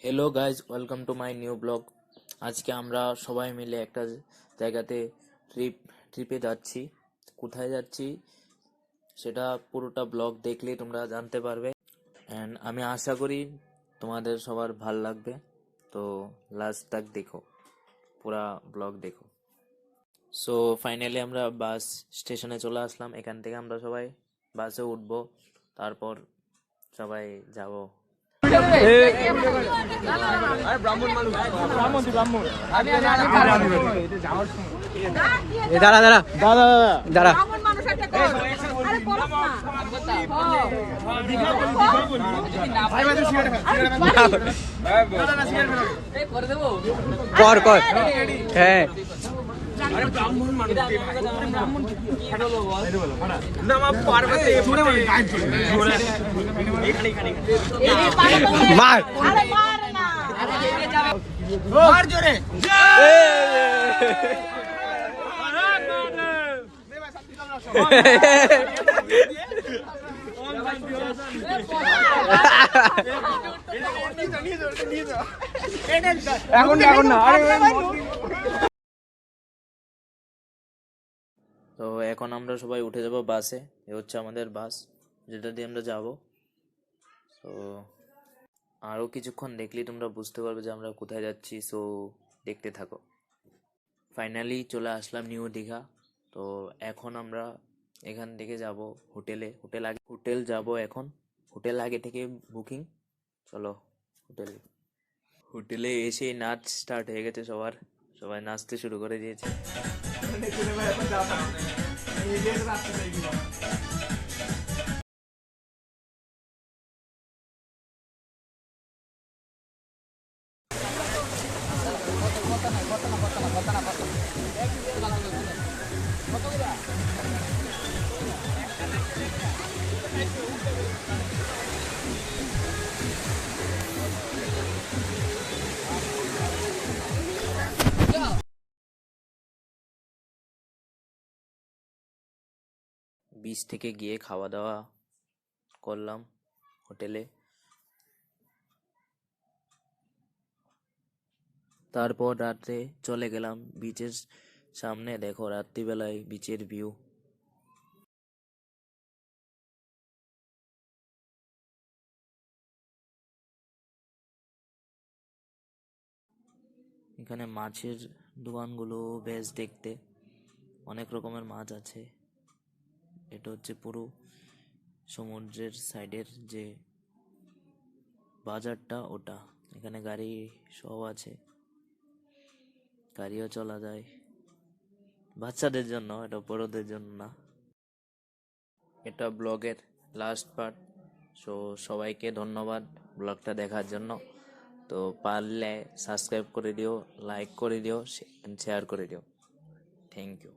Hello guys, welcome to my new blog. আজকে আমরা সবাই মিলে একটা জায়গাতে ট্রিপে যাচ্ছি। কোথায় যাচ্ছি সেটা পুরোটা ব্লগ দেখলেই তোমরা জানতে পারবে। অ্যান্ড আমি আশা করি তোমাদের সবার ভাল লাগবে। তো লাস্ট তক দেখো, পুরা ব্লগ দেখো। সো ফাইনালি আমরা বাস স্টেশনে চলে আসলাম। এখান থেকে আমরা সবাই বাসে উঠবো, তারপর সবাই যাব। দাঁড়া দাঁড়া দাঁড়া দাঁড়া কর কর হ্যাঁ মার মার জোরে এখন না তো এখন আমরা সবাই উঠে যাব বাসে। এ হচ্ছে আমাদের বাস, যেটা দিয়ে আমরা যাব। তো আরও কিছুক্ষণ দেখলেই তোমরা বুঝতে পারবে যে আমরা কোথায় যাচ্ছি। সো দেখতে থাকো। ফাইনালি চলে আসলাম নিউ দীঘা। তো এখন আমরা এখান থেকে যাব হোটেলে। হোটেল যাব এখন। হোটেল আগে থেকে বুকিং। চলো হোটেলে এসেই নাচ স্টার্ট হয়ে গেছে সবার। সবাই নাচতে শুরু করে দিয়েছে। বিচ থেকে গিয়ে খাওয়া দাওয়া করলাম হোটেলে। তারপর রাত্রে চলে গেলাম বিচের সামনে। দেখো রাত্রিবেলায় বিচের ভিউ। এখানে মাছের দোকানগুলো বেশ দেখতে, অনেক রকমের মাছ আছে। এটা হচ্ছে পুরো সমুদ্রের সাইডের যে বাজারটা, ওটা। এখানে গাড়ি সব আছে, গাড়িও চলা যায়। বাচ্চাদের জন্য, এটা বড়দের জন্য না। এটা ব্লগের লাস্ট পার্ট। সো সবাইকে ধন্যবাদ ব্লগটা দেখার জন্য। তো পারলে সাবস্ক্রাইব করে দিও, লাইক করে দিও, শেয়ার করে দিও। Thank you.